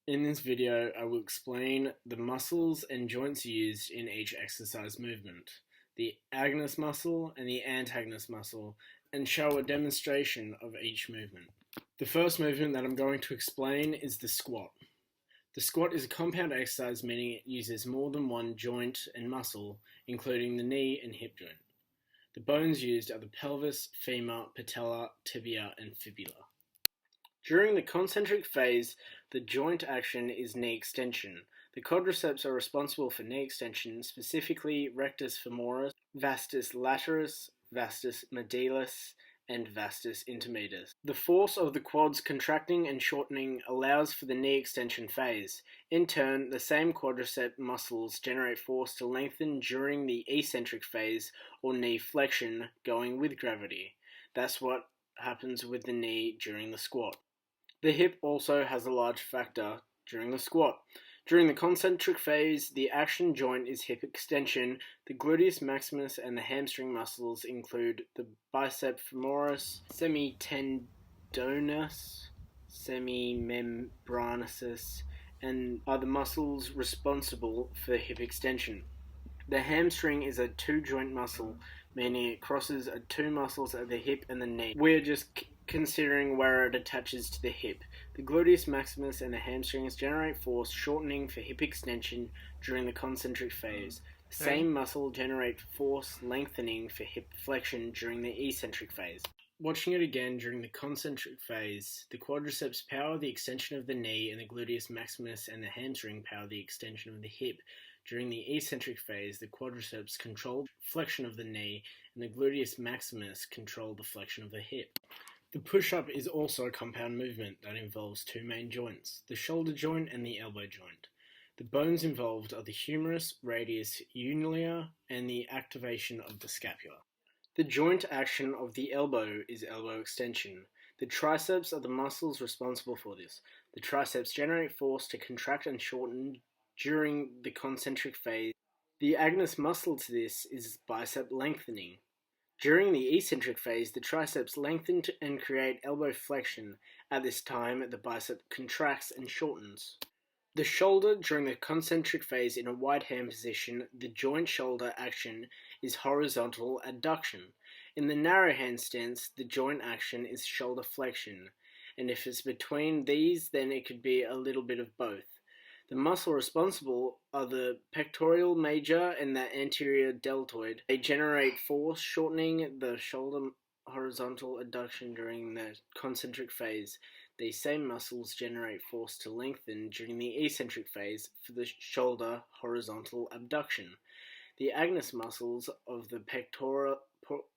In this video, I will explain the muscles and joints used in each exercise movement, the agonist muscle and the antagonist muscle, and show a demonstration of each movement. The first movement that I'm going to explain is the squat. The squat is a compound exercise, meaning it uses more than one joint and muscle, including the knee and hip joint. The bones used are the pelvis, femur, patella, tibia, and fibula. During the concentric phase, the joint action is knee extension. The quadriceps are responsible for knee extension, specifically rectus femoris, vastus lataris, vastus medialis, and vastus intermedius. The force of the quads contracting and shortening allows for the knee extension phase. In turn, the same quadricep muscles generate force to lengthen during the eccentric phase or knee flexion, going with gravity. That's what happens with the knee during the squat. The hip also has a large factor during the squat. During the concentric phase, the action joint is hip extension. The gluteus maximus and the hamstring muscles include the bicep femoris, semitendinous, semimembranosus, and are the muscles responsible for hip extension. The hamstring is a two-joint muscle, meaning it crosses two muscles at the hip and the knee. We're just considering where it attaches to the hip. The gluteus maximus and the hamstrings generate force shortening for hip extension during the concentric phase. The same muscle generates force lengthening for hip flexion during the eccentric phase. Watching it again during the concentric phase, the quadriceps power the extension of the knee and the gluteus maximus and the hamstring power the extension of the hip. During the eccentric phase, the quadriceps control flexion of the knee and the gluteus maximus control the flexion of the hip. The push-up is also a compound movement that involves two main joints, the shoulder joint and the elbow joint. The bones involved are the humerus, radius, unula, and the activation of the scapula. The joint action of the elbow is elbow extension. The triceps are the muscles responsible for this. The triceps generate force to contract and shorten during the concentric phase. The agonist muscle to this is bicep lengthening. During the eccentric phase, the triceps lengthen and create elbow flexion. At this time, the bicep contracts and shortens. The shoulder during the concentric phase in a wide hand position, the joint shoulder action is horizontal adduction. In the narrow hand stance, the joint action is shoulder flexion. And if it's between these, then it could be a little bit of both. The muscle responsible are the pectoral major and the anterior deltoid. They generate force shortening the shoulder horizontal adduction during the concentric phase. These same muscles generate force to lengthen during the eccentric phase for the shoulder horizontal abduction. The agonist muscles of the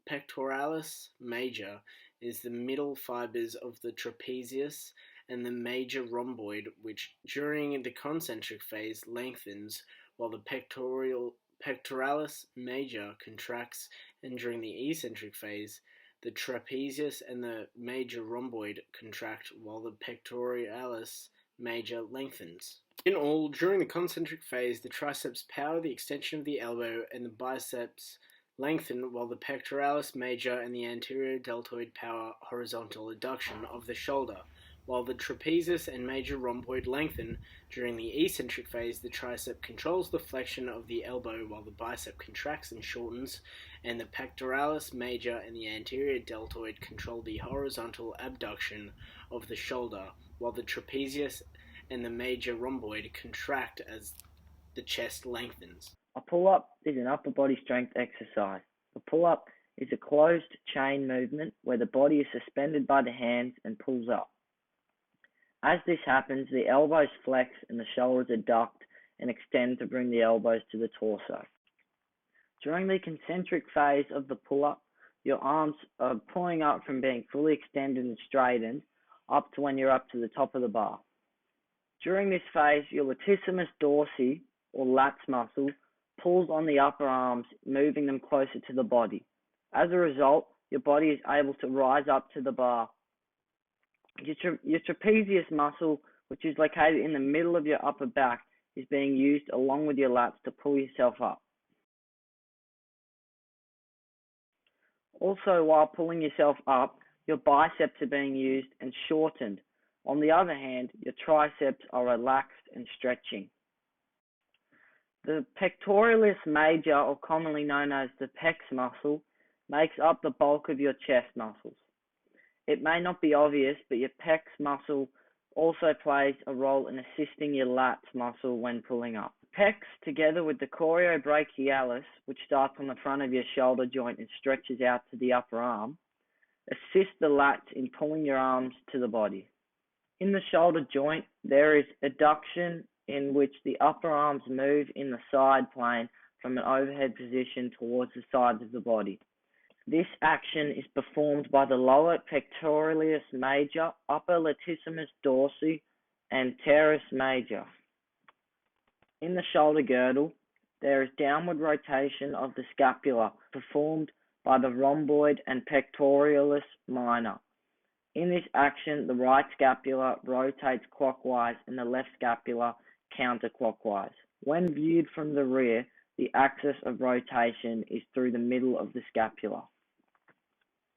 pectoralis major is the middle fibers of the trapezius and the major rhomboid, which during the concentric phase lengthens while the pectoralis major contracts, and during the eccentric phase the trapezius and the major rhomboid contract while the pectoralis major lengthens. In all, during the concentric phase, the triceps power the extension of the elbow and the biceps lengthen while the pectoralis major and the anterior deltoid power horizontal adduction of the shoulder. While the trapezius and major rhomboid lengthen during the eccentric phase, the tricep controls the flexion of the elbow while the bicep contracts and shortens, and the pectoralis major and the anterior deltoid control the horizontal abduction of the shoulder, while the trapezius and the major rhomboid contract as the chest lengthens. A pull-up is an upper body strength exercise. A pull-up is a closed chain movement where the body is suspended by the hands and pulls up. As this happens, the elbows flex and the shoulders adduct and extend to bring the elbows to the torso. During the concentric phase of the pull-up, your arms are pulling up from being fully extended and straightened up to when you're up to the top of the bar. During this phase, your latissimus dorsi, or lats muscle, pulls on the upper arms, moving them closer to the body. As a result, your body is able to rise up to the bar. Your trapezius muscle, which is located in the middle of your upper back, is being used along with your lats to pull yourself up. Also, while pulling yourself up, your biceps are being used and shortened, On the other hand, your triceps are relaxed and stretching. The pectoralis major, or commonly known as the pec muscle, makes up the bulk of your chest muscles. It may not be obvious, but your pec muscle also plays a role in assisting your lats muscle when pulling up. Pecs, together with the choriobrachialis, which starts on the front of your shoulder joint and stretches out to the upper arm, assist the lats in pulling your arms to the body. In the shoulder joint, there is adduction, in which the upper arms move in the side plane from an overhead position towards the sides of the body. This action is performed by the lower pectoralis major, upper latissimus dorsi, and teres major. In the shoulder girdle, there is downward rotation of the scapula performed by the rhomboid and pectoralis minor. In this action, the right scapula rotates clockwise and the left scapula counterclockwise. When viewed from the rear, the axis of rotation is through the middle of the scapula.